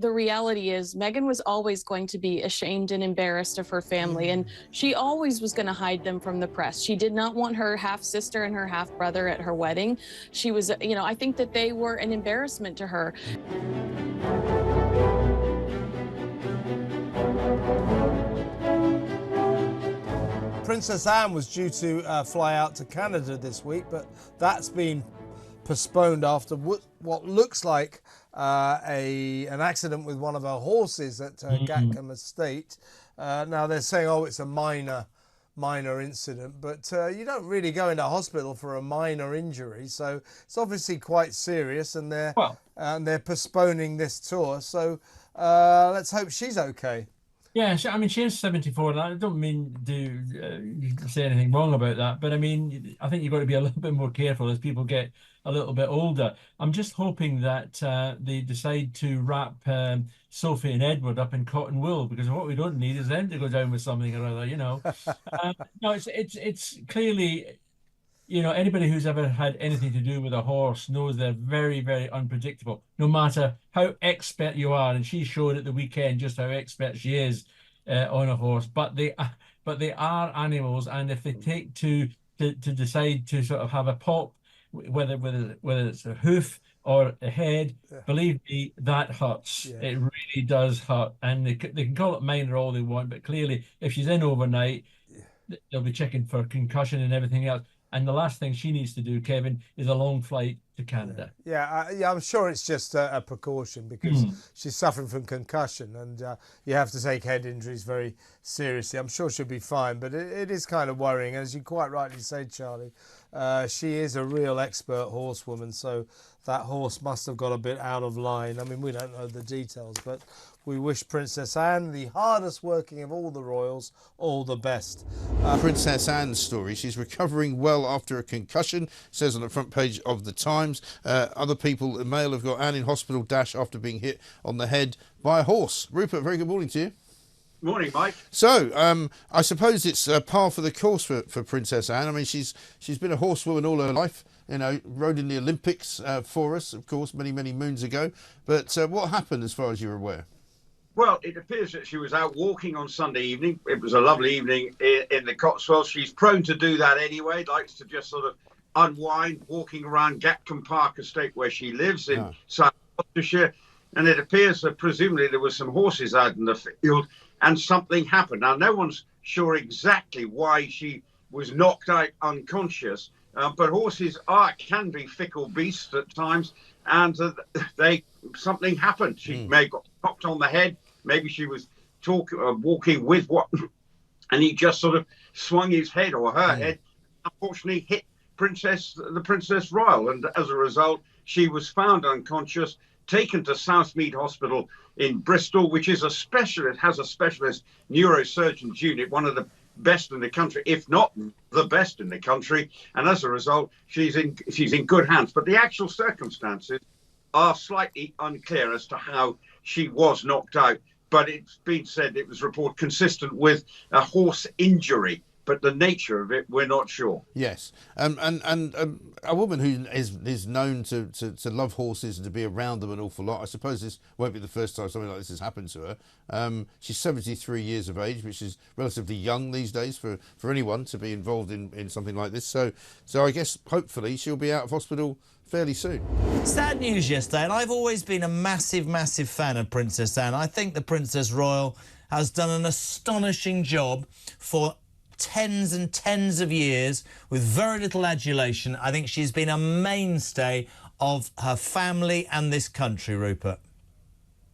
the reality is Meghan was always going to be ashamed and embarrassed of her family, and she always was going to hide them from the press. She did not want her half-sister and her half-brother at her wedding. She was, you know, I think that they were an embarrassment to her. Princess Anne was due to fly out to Canada this week, but that's been postponed after what looks like an accident with one of her horses at Gatcombe Estate. Now they're saying, oh, it's a minor incident, but you don't really go into hospital for a minor injury, so it's obviously quite serious, and they're postponing this tour. So let's hope she's okay. Yeah, I mean, she is 74, and I don't mean to say anything wrong about that, but I mean, I think you've got to be a little bit more careful as people get a little bit older. I'm just hoping that they decide to wrap Sophie and Edward up in cotton wool, because what we don't need is them to go down with something or other, you know. No, it's clearly, you know, anybody who's ever had anything to do with a horse knows they're very, very unpredictable, no matter how expert you are. And she showed at the weekend just how expert she is on a horse. But they are animals, and if they take to decide to sort of have a pop, whether it's a hoof or a head, believe me, that hurts. Yeah. It really does hurt. And they can call it minor all they want, but clearly, if she's in overnight, they'll be checking for concussion and everything else. And the last thing she needs to do, Kevin, is a long flight to Canada. Yeah, I'm sure it's just a precaution, because she's suffering from concussion, and you have to take head injuries very seriously. I'm sure she'll be fine, but it is kind of worrying. As you quite rightly say, Charlie, she is a real expert horsewoman, so that horse must have got a bit out of line. I mean, we don't know the details, but we wish Princess Anne, the hardest working of all the royals, all the best. Princess Anne's story. She's recovering well after a concussion, says on the front page of the Times. Other people, the Mail, have got Anne in hospital after being hit on the head by a horse. Rupert, very good morning to you. Morning, Mike. So, I suppose it's par for the course for Princess Anne. I mean, she's been a horsewoman all her life. You know, rode in the Olympics for us, of course, many, many moons ago. But what happened, as far as you're aware? Well, it appears that she was out walking on Sunday evening. It was a lovely evening in the Cotswolds. She's prone to do that anyway, likes to just sort of unwind, walking around Gatcombe Park Estate where she lives in South Gloucestershire. And it appears that presumably there were some horses out in the field and something happened. Now, no one's sure exactly why she was knocked out unconscious, but horses can be fickle beasts at times, and something happened. She may have got knocked on the head. Maybe she was walking with what, and he just sort of swung his head or her head. Unfortunately, hit the Princess Royal, and as a result, she was found unconscious, taken to Southmead Hospital in Bristol, which is has a specialist neurosurgeons unit, one of the best in the country, if not the best in the country. And as a result, she's in good hands. But the actual circumstances are slightly unclear as to how she was knocked out. But it's been said it was reported consistent with a horse injury. But the nature of it, we're not sure. Yes, and a woman who is known to love horses and to be around them an awful lot. I suppose this won't be the first time something like this has happened to her. She's 73 years of age, which is relatively young these days for anyone to be involved in something like this. So I guess hopefully she'll be out of hospital fairly soon. Sad news yesterday, and I've always been a massive fan of Princess Anne. I think the Princess Royal has done an astonishing job for tens and tens of years with very little adulation. I think she's been a mainstay of her family and this country, Rupert.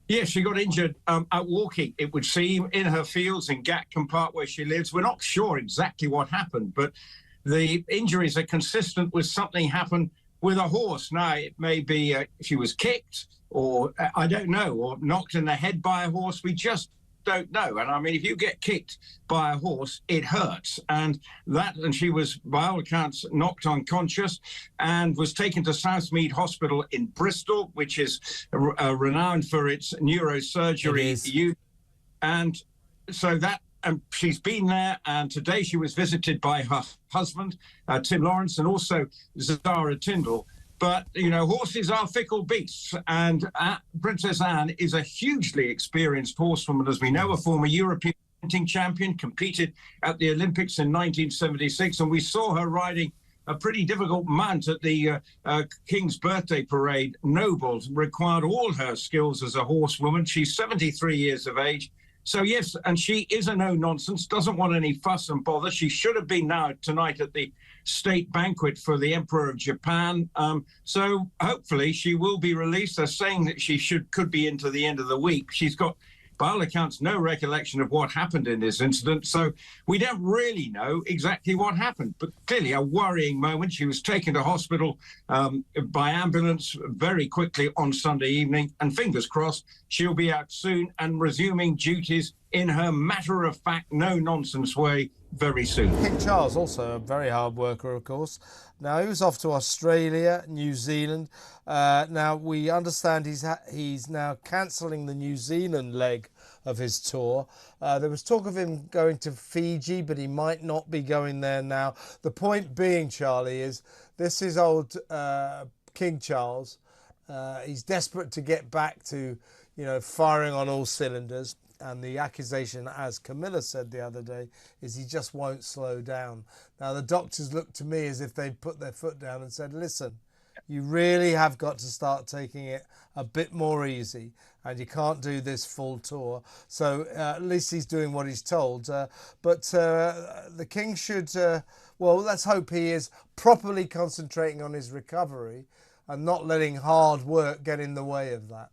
Yeah, she got injured out walking, it would seem, in her fields in Gatcombe Park where she lives. We're not sure exactly what happened, but the injuries are consistent with something happened with a horse. Now, it may be she was kicked or, I don't know, or knocked in the head by a horse. We just don't know. And I mean, if you get kicked by a horse, it hurts. And she was, by all accounts, knocked unconscious and was taken to Southmead Hospital in Bristol, which is renowned for its neurosurgery unit. And so she's been there, and today she was visited by her husband, Tim Lawrence, and also Zara Tyndall. But, you know, horses are fickle beasts, and Princess Anne is a hugely experienced horsewoman, as we know, a former European champion, competed at the Olympics in 1976, and we saw her riding a pretty difficult mount at the King's birthday parade. Nobles required all her skills as a horsewoman. She's 73 years of age. So, yes, and she is a no-nonsense, doesn't want any fuss and bother. She should have been now tonight at the state banquet for the Emperor of Japan. So hopefully she will be released. They're saying that she could be into the end of the week. She's got, by all accounts, no recollection of what happened in this incident. So we don't really know exactly what happened, but clearly a worrying moment. She was taken to hospital by ambulance very quickly on Sunday evening, and fingers crossed she'll be out soon and resuming duties in her matter-of-fact, no-nonsense way very soon. King Charles, also a very hard worker, of course. Now, he was off to Australia, New Zealand. Now, we understand he's now cancelling the New Zealand leg of his tour. There was talk of him going to Fiji, but he might not be going there now. The point being, Charlie, is this is old King Charles. He's desperate to get back to, you know, firing on all cylinders. And the accusation, as Camilla said the other day, is he just won't slow down. Now, the doctors look to me as if they'd put their foot down and said, listen, you really have got to start taking it a bit more easy, and you can't do this full tour. So at least he's doing what he's told. But the King should, well, let's hope he is properly concentrating on his recovery and not letting hard work get in the way of that.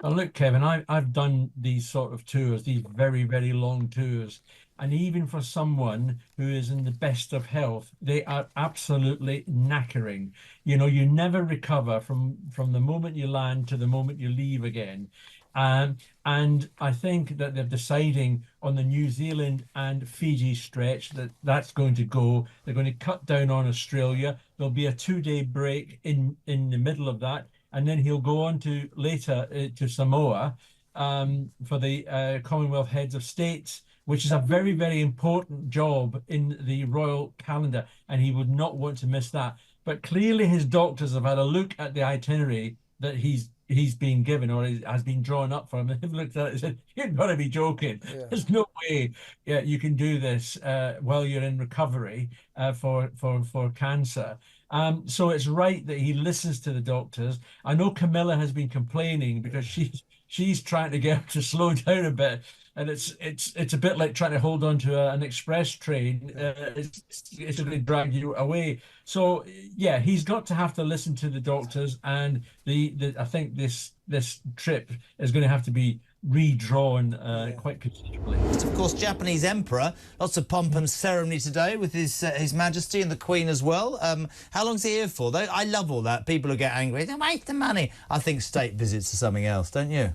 Oh, look, Kevin, I've done these sort of tours, these very, very long tours. And even for someone who is in the best of health, they are absolutely knackering. You know, you never recover from the moment you land to the moment you leave again. And I think that they're deciding on the New Zealand and Fiji stretch that's going to go. They're going to cut down on Australia. There'll be a 2-day break in the middle of that. And then he'll go on to later to Samoa for the Commonwealth Heads of States, which is a very, very important job in the royal calendar, and he would not want to miss that. But clearly his doctors have had a look at the itinerary that he's been given or has been drawn up for him, and they've looked at it and said, you've got to be joking. Yeah. There's no way you can do this while you're in recovery for cancer. So it's right that he listens to the doctors. I know Camilla has been complaining because she's trying to get him to slow down a bit, and it's a bit like trying to hold on to an express train. It's going to drag you away. So yeah, he's got to have to listen to the doctors, and I think this trip is going to have to be redrawn quite considerably. Of course, Japanese Emperor, lots of pomp and ceremony today with His Majesty and the Queen as well. How long's he here for, though? I love all that. People who get angry, they waste the money. I think state visits are something else, don't you?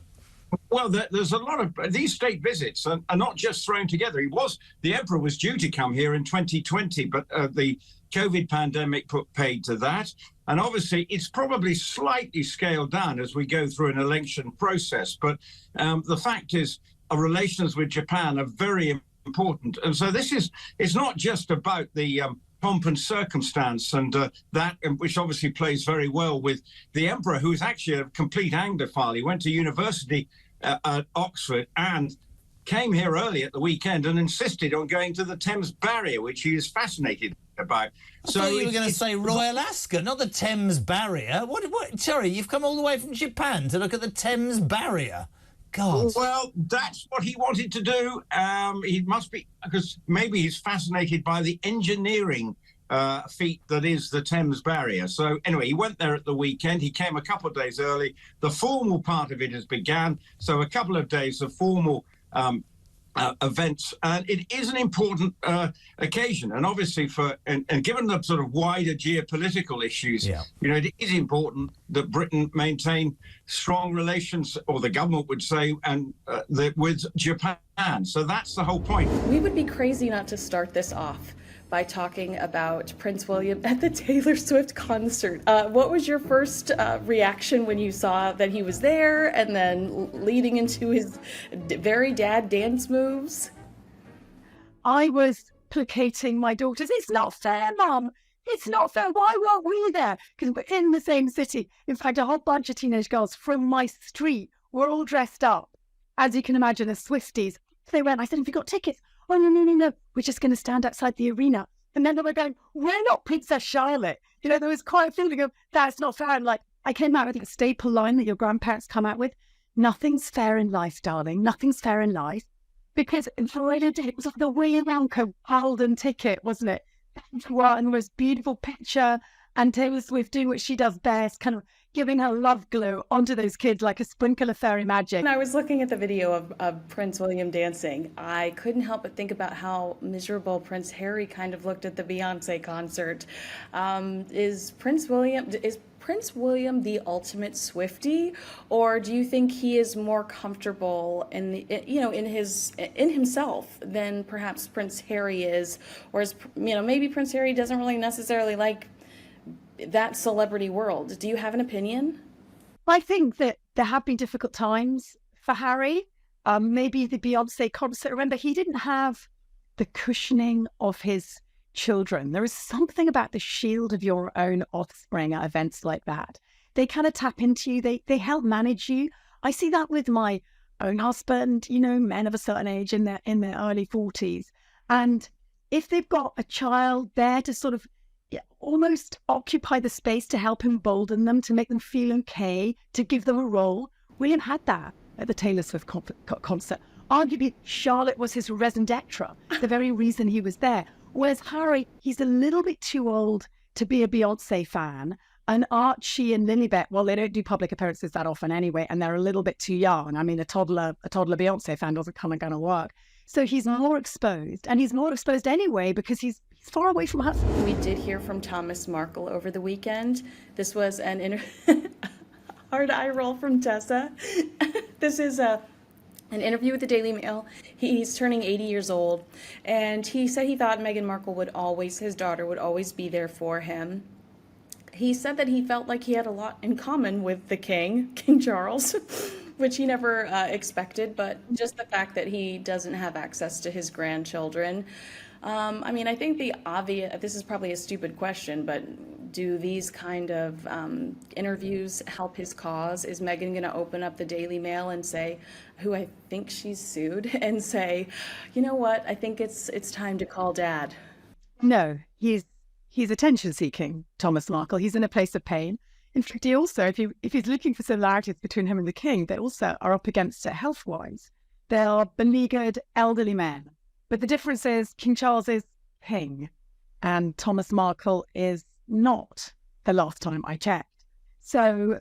Well, there's a lot of these state visits are not just thrown together. The Emperor was due to come here in 2020, but the COVID pandemic put paid to that. And obviously, it's probably slightly scaled down as we go through an election process. But the fact is, our relations with Japan are very important. And so it's not just about the pomp and circumstance and that, which obviously plays very well with the Emperor, who is actually a complete Anglophile. He went to university at Oxford and came here early at the weekend and insisted on going to the Thames Barrier, which he is fascinated about. I thought you were going to say Royal Ascot, not the Thames Barrier. What? Sorry, you've come all the way from Japan to look at the Thames Barrier. God. Well, that's what he wanted to do. He must be, because maybe he's fascinated by the engineering feat that is the Thames Barrier. So anyway, he went there at the weekend. He came a couple of days early. The formal part of it has begun. So a couple of days of formal events, and it is an important occasion. And obviously, and given the sort of wider geopolitical issues, you know, it is important that Britain maintain strong relations, or the government would say, and with Japan. So that's the whole point. We would be crazy not to start this off by talking about Prince William at the Taylor Swift concert. What was your first reaction when you saw that he was there, and then leading into his very dad dance moves? I was placating my daughters. It's not fair, Mum. It's not fair. Why weren't we there? Because we're in the same city. In fact, a whole bunch of teenage girls from my street were all dressed up, as you can imagine, as Swifties. They went, I said, have you got tickets? Oh, no. We're just going to stand outside the arena. And then they were going, we're not Princess Charlotte. You know, there was quite a feeling of, that's not fair. And like, I came out with a staple line that your grandparents come out with. Nothing's fair in life, darling. Nothing's fair in life. Because the way they did it was like the way around golden ticket, wasn't it? And the most beautiful picture. And Taylor Swift doing what she does best, kind of giving her love glow onto those kids like a sprinkle of fairy magic. When I was looking at the video of Prince William dancing, I couldn't help but think about how miserable Prince Harry kind of looked at the Beyonce concert. Is Prince William the ultimate Swiftie, or do you think he is more comfortable in himself than perhaps Prince Harry is, or is maybe Prince Harry doesn't really necessarily like that celebrity world? Do you have an opinion? I think that there have been difficult times for Harry. Maybe the Beyonce concert. Remember, he didn't have the cushioning of his children. There is something about the shield of your own offspring at events like that. They kind of tap into you. They help manage you. I see that with my own husband, men of a certain age in their early 40s. And if they've got a child there to sort of almost occupy the space to help embolden them, to make them feel okay, to give them a role. William had that at the Taylor Swift concert. Arguably, Charlotte was his raison d'etre, the very reason he was there. Whereas Harry, he's a little bit too old to be a Beyonce fan. And Archie and Lilibet, well, they don't do public appearances that often anyway, and they're a little bit too young. I mean, a toddler Beyonce fan doesn't kind of going to work. So he's more exposed, and he's more exposed anyway because he's far away from her. We did hear from Thomas Markle over the weekend. This was an hard eye roll from Tessa. This is an interview with the Daily Mail. He's turning 80 years old, and he said he thought Meghan Markle his daughter would always be there for him. He said that he felt like he had a lot in common with the King Charles, which he never expected, but just the fact that he doesn't have access to his grandchildren. I think this is probably a stupid question, but do these kind of interviews help his cause? Is Meghan going to open up the Daily Mail and say, who I think she's sued, and say, you know what, I think it's time to call Dad? No, he's attention seeking, Thomas Markle. He's in a place of pain. In fact, he also, if he's looking for similarities between him and the King, they also are up against it health-wise. They are beleaguered elderly men. But the difference is King Charles is king and Thomas Markle is not, the last time I checked. So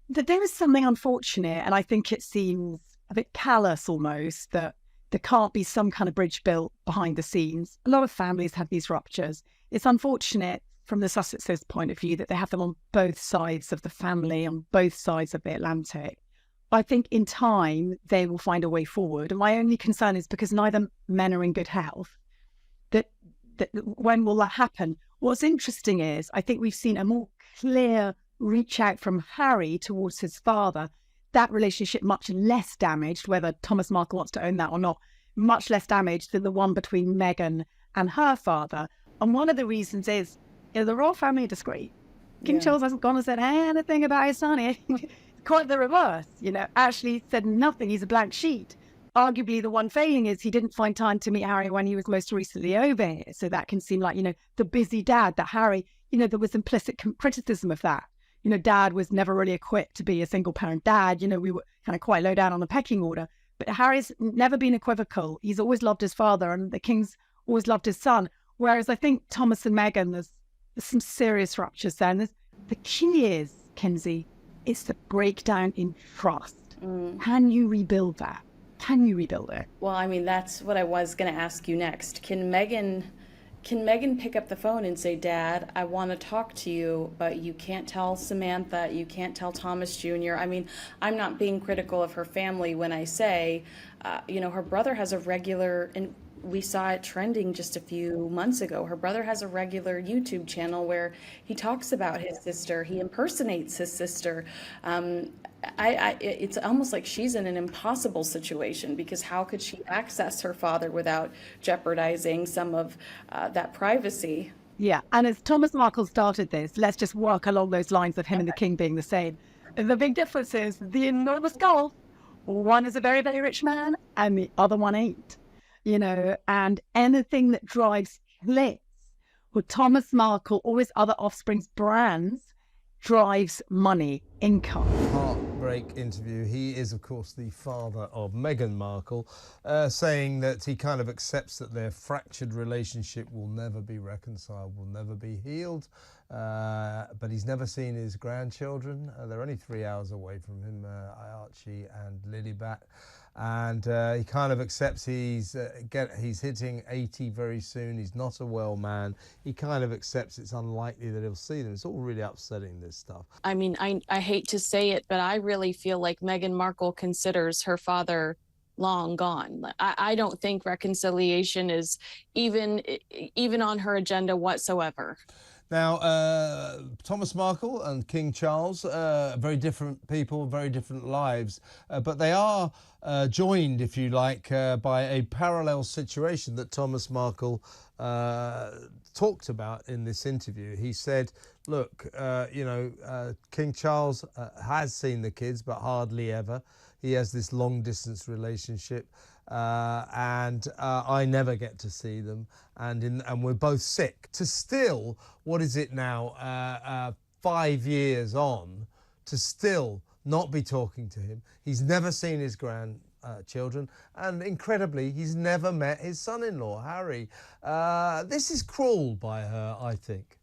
there is something unfortunate, and I think it seems a bit callous almost, that there can't be some kind of bridge built behind the scenes. A lot of families have these ruptures. It's unfortunate from the Sussexes' point of view that they have them on both sides of the family, on both sides of the Atlantic. I think in time they will find a way forward. And my only concern is because neither men are in good health, that when will that happen? What's interesting is I think we've seen a more clear reach out from Harry towards his father. That relationship much less damaged, whether Thomas Markle wants to own that or not, much less damaged than the one between Meghan and her father. And one of the reasons is the royal family are discreet. King Charles hasn't gone and said anything about his son. Quite the reverse, actually said nothing. He's a blank sheet. Arguably, the one failing is he didn't find time to meet Harry when he was most recently over here. So that can seem like, the busy dad that Harry, there was implicit criticism of that. Dad was never really equipped to be a single parent dad. We were kind of quite low down on the pecking order. But Harry's never been equivocal. He's always loved his father, and the King's always loved his son. Whereas I think Thomas and Meghan, there's some serious ruptures there. And the key is, Kenzie, it's the breakdown in trust. Can you rebuild that? Can you rebuild it? Well, that's what I was going to ask you next. Can Meghan pick up the phone and say, Dad, I want to talk to you, but you can't tell Samantha, you can't tell Thomas Jr. I'm not being critical of her family when I say, her brother has a regular, and we saw it trending just a few months ago. Her brother has a regular YouTube channel where he talks about his sister. He impersonates his sister. It's almost like she's in an impossible situation, because how could she access her father without jeopardizing some of that privacy? Yeah, and as Thomas Markle started this, let's just work along those lines of him and the king being the same. The big difference is the enormous gulf. One is a very, very rich man and the other one ain't. And anything that drives clicks with Thomas Markle or his other offspring's brands drives money, income. Heartbreak interview. He is, of course, the father of Meghan Markle, saying that he kind of accepts that their fractured relationship will never be reconciled, will never be healed. But he's never seen his grandchildren. They're only 3 hours away from him, Archie and Lilibet. And he kind of accepts he's hitting 80 very soon. He's not a well man. He kind of accepts it's unlikely that he'll see them. It's all really upsetting, this stuff. I mean, I hate to say it, but I really feel like Meghan Markle considers her father long gone. I don't think reconciliation is even on her agenda whatsoever. Now, Thomas Markle and King Charles, very different people, very different lives, but they are joined, if you like, by a parallel situation that Thomas Markle talked about in this interview. He said, look, King Charles has seen the kids, but hardly ever. He has this long-distance relationship. And I never get to see them, and we're both sick. To still, what is it now, 5 years on, to still not be talking to him. He's never seen his grandchildren, and incredibly, he's never met his son-in-law, Harry. This is cruel by her, I think.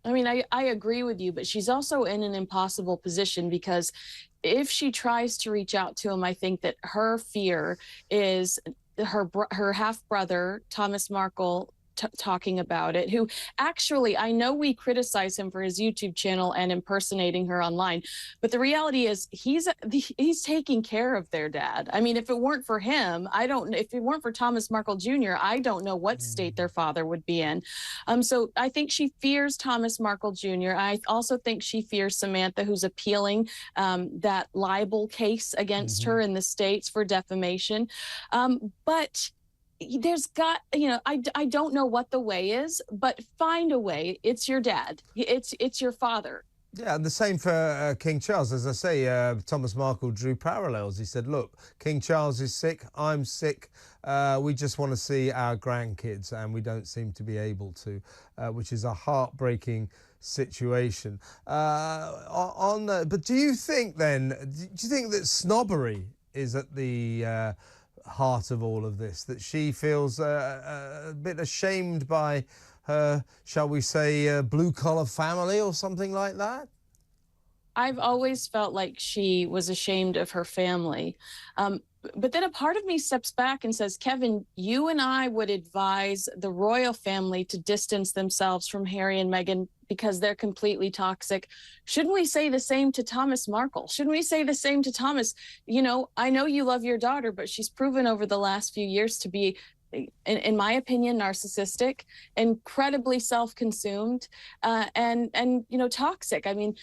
I mean, I agree with you, but she's also in an impossible position because if she tries to reach out to him, I think that her fear is her half-brother, Thomas Markle, talking about it, who actually, I know we criticize him for his YouTube channel and impersonating her online, but the reality is he's taking care of their dad. I mean, if it weren't for him, if it weren't for Thomas Markle Jr., I don't know what state their father would be in. So I think she fears Thomas Markle Jr. I also think she fears Samantha, who's appealing that libel case against her in the States for defamation. But there's got, I don't know what the way is, but find a way. It's your dad. It's your father. Yeah, and the same for King Charles. As I say, Thomas Markle drew parallels. He said, look, King Charles is sick, I'm sick. We just want to see our grandkids, and we don't seem to be able to, which is a heartbreaking situation. But do you think that snobbery is at the heart of all of this, that she feels a bit ashamed by her, shall we say, blue-collar family or something like that? I've always felt like she was ashamed of her family. But then a part of me steps back and says, Kevin, you and I would advise the royal family to distance themselves from Harry and Meghan because they're completely toxic. Shouldn't we say the same to Thomas Markle? Shouldn't we say the same to Thomas? I know you love your daughter, but she's proven over the last few years to be, in my opinion, narcissistic, incredibly self-consumed, and toxic. I mean,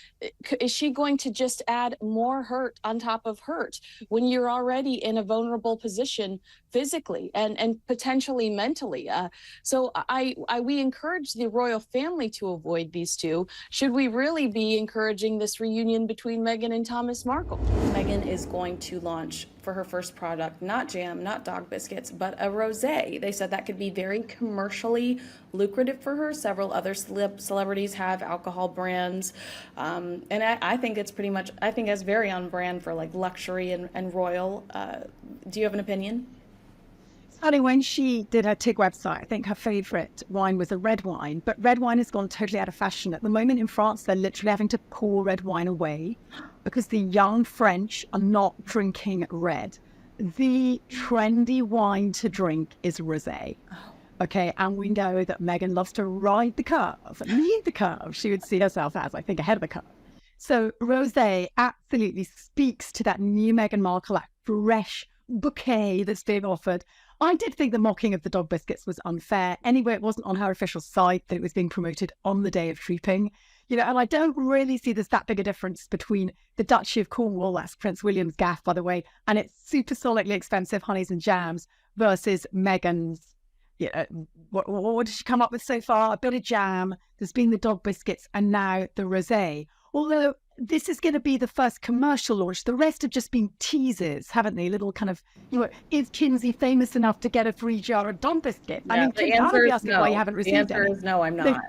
is she going to just add more hurt on top of hurt when you're already in a vulnerable position physically and potentially mentally? So we encourage the royal family to avoid these two. Should we really be encouraging this reunion between Meghan and Thomas Markle? Meghan is going to launch for her first product, not jam, not dog biscuits, but a rosé. They said that could be very commercially lucrative for her. Several other celebrities have alcohol brands. And I think it's that's very on brand for like luxury and royal. Do you have an opinion? Funny, when she did her TIG website, I think her favourite wine was a red wine, but red wine has gone totally out of fashion. At the moment in France, they're literally having to pour red wine away because the young French are not drinking red. The trendy wine to drink is rosé. Okay, and we know that Meghan loves to ride the curve, lead the curve. She would see herself as, I think, ahead of the curve. So rosé absolutely speaks to that new Meghan Markle, that fresh bouquet that's being offered. I did think the mocking of the dog biscuits was unfair. Anyway, it wasn't on her official site that it was being promoted on the day of trooping. And I don't really see there's that big a difference between the Duchy of Cornwall, that's Prince William's gaff, by the way, and its supersonically expensive honeys and jams versus Meghan's, what did she come up with so far? A bit of jam, there's been the dog biscuits, and now the rosé. Although this is going to be the first commercial launch. The rest have just been teasers, haven't they? Little kind of, is Kinsey famous enough to get a free jar of dog biscuits? Yeah, I mean, the answer is no. why you haven't received The answer any. is no, I'm not.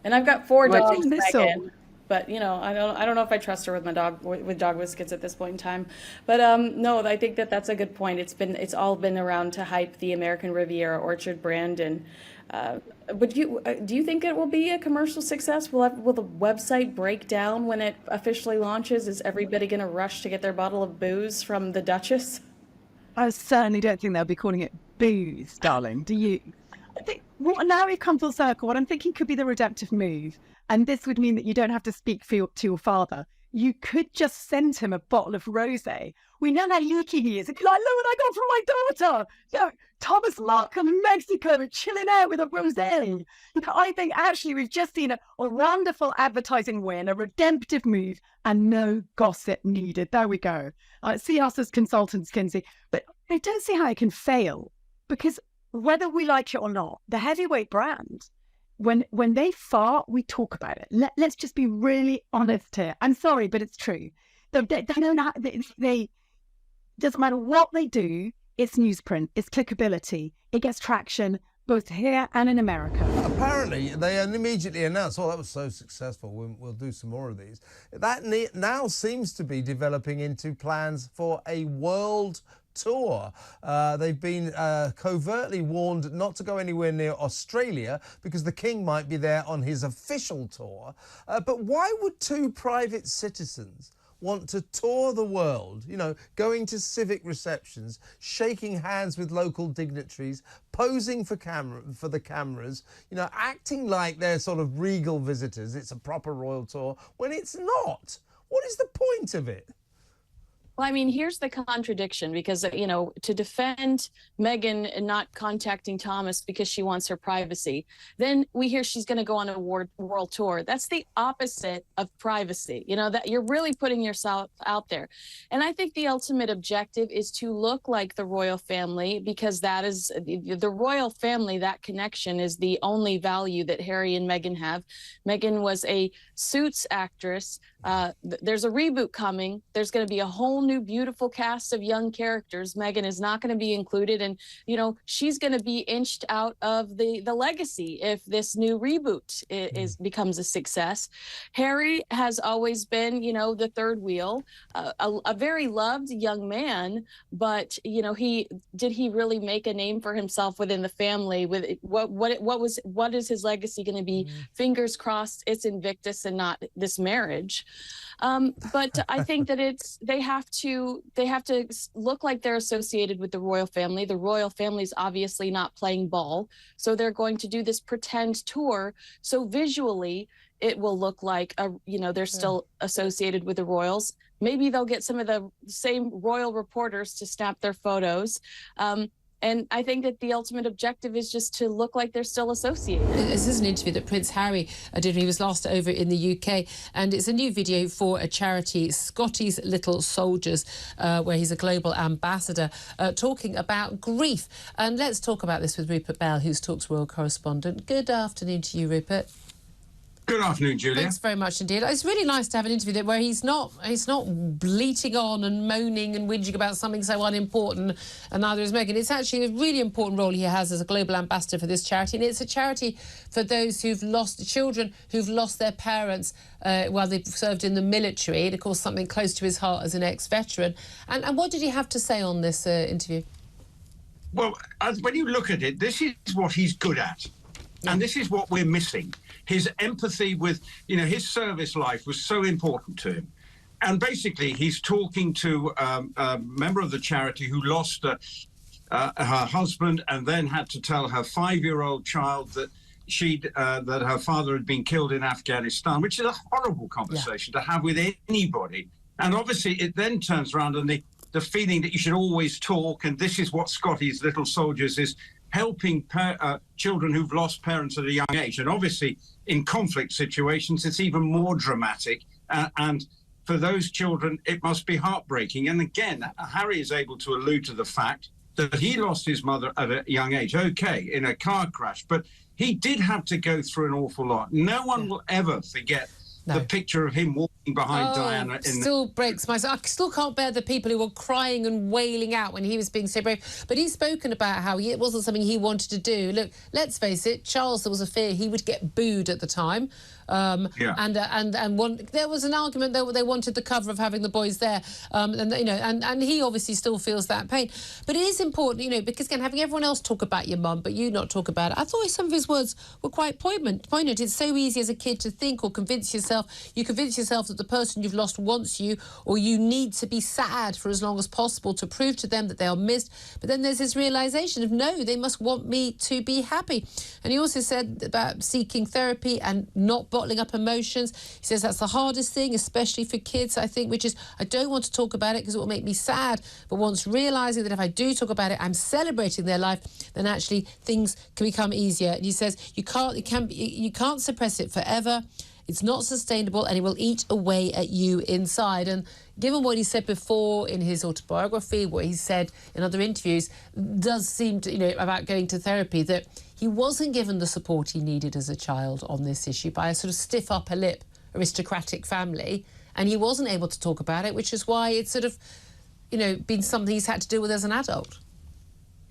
And I've got 4 dogs, Meghan. But I don't know if I trust her with my dog with dog biscuits at this point in time. But no, I think that's a good point. It's all been around to hype the American Riviera Orchard brand. And but do you think it will be a commercial success? Will the website break down when it officially launches? Is everybody going to rush to get their bottle of booze from the Duchess? I certainly don't think they'll be calling it booze, darling. Do you? I think now we've come full circle. What I'm thinking could be the redemptive move. And this would mean that you don't have to speak to your father. You could just send him a bottle of rosé. We know how leaky he is. It'd be like, look what I got from my daughter. Thomas Markle in Mexico chilling out with a rosé. I think actually we've just seen a wonderful advertising win, a redemptive move, and no gossip needed. There we go. See us as consultants, Kinsey. But I don't see how it can fail, because whether we like it or not, the heavyweight brand, when they fart, we talk about it. Let's just be really honest here. I'm sorry, but it's true. They don't have, they doesn't matter what they do, it's newsprint, it's clickability. It gets traction both here and in America. Apparently, they immediately announced, that was so successful, we'll do some more of these. That now seems to be developing into plans for a world tour. They've been covertly warned not to go anywhere near Australia because the King might be there on his official tour. But why would 2 private citizens want to tour the world, going to civic receptions, shaking hands with local dignitaries, posing for the cameras, acting like they're sort of regal visitors, it's a proper royal tour, when it's not? What is the point of it? Well, I mean, here's the contradiction, because, to defend Meghan not contacting Thomas because she wants her privacy, then we hear she's going to go on a world tour. That's the opposite of privacy, that you're really putting yourself out there. And I think the ultimate objective is to look like the royal family, because that is the royal family. That connection is the only value that Harry and Meghan have. Meghan was a Suits actress. There's a reboot coming. There's going to be a whole new beautiful cast of young characters. Meghan is not going to be included, and she's going to be inched out of the legacy if this new reboot becomes a success. Harry has always been the third wheel, a very loved young man, but did he really make a name for himself within the family? With what is his legacy going to be? Fingers crossed it's Invictus and not this marriage. But I think that they have to look like they're associated with the royal family. The royal family's obviously not playing ball, so they're going to do this pretend tour. So visually, it will look like they're still associated with the royals. Maybe they'll get some of the same royal reporters to snap their photos. And I think that the ultimate objective is just to look like they're still associated. This is an interview that Prince Harry did when he was last over in the UK, and it's a new video for a charity, Scotty's Little Soldiers, where he's a global ambassador, talking about grief. And let's talk about this with Rupert Bell, who's Talk's royal correspondent. Good afternoon to you, Rupert. Good afternoon, Julia. Thanks very much indeed. It's really nice to have an interview where he's not bleating on and moaning and whinging about something so unimportant, and neither is Meghan. It's actually a really important role he has as a global ambassador for this charity, and it's a charity for those who've lost children, who've lost their parents while they've served in the military, and of course something close to his heart as an ex-veteran. And what did he have to say on this interview? Well, when you look at it, this is what he's good at. And this is what we're missing. His empathy with, his service life was so important to him. And basically, he's talking to a member of the charity who lost her husband and then had to tell her 5-year-old child that that her father had been killed in Afghanistan, which is a horrible conversation to have with anybody. And obviously, it then turns around and the feeling that you should always talk, and this is what Scotty's Little Soldiers is, helping children who've lost parents at a young age. And obviously, in conflict situations, it's even more dramatic. And for those children, it must be heartbreaking. And again, Harry is able to allude to the fact that he lost his mother at a young age, okay, in a car crash, but he did have to go through an awful lot. No one will ever forget the picture of him walking behind Diana. Still breaks my soul. I still can't bear the people who were crying and wailing out when he was being so brave. But he's spoken about how it wasn't something he wanted to do. Look, let's face it, Charles, there was a fear he would get booed at the time. And there was an argument though they wanted the cover of having the boys there, and he obviously still feels that pain. But it is important, because again, having everyone else talk about your mum, but you not talk about it. I thought some of his words were quite poignant. It's so easy as a kid to think or convince yourself. You convince yourself that the person you've lost wants you, or you need to be sad for as long as possible to prove to them that they are missed. But then there's this realisation of no, they must want me to be happy. And he also said about seeking therapy and not bottling up emotions. He says that's the hardest thing, especially for kids, I think, which is I don't want to talk about it because it will make me sad. But once realising that if I do talk about it, I'm celebrating their life, then actually things can become easier. And he says you can't suppress it forever. It's not sustainable and it will eat away at you inside. And given what he said before in his autobiography, what he said in other interviews, does seem to, about going to therapy, that he wasn't given the support he needed as a child on this issue by a sort of stiff upper lip aristocratic family, and he wasn't able to talk about it, which is why it's sort of, been something he's had to deal with as an adult.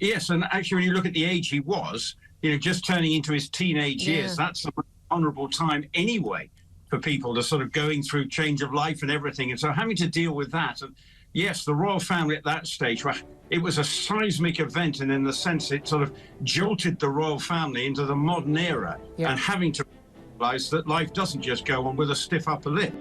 Yes, and actually when you look at the age he was, just turning into his teenage years, that's an honourable time anyway for people to sort of going through change of life and everything. And so having to deal with that, and yes, the royal family at that stage, it was a seismic event, and in the sense it sort of jolted the royal family into the modern era, and having to realise that life doesn't just go on with a stiff upper lip.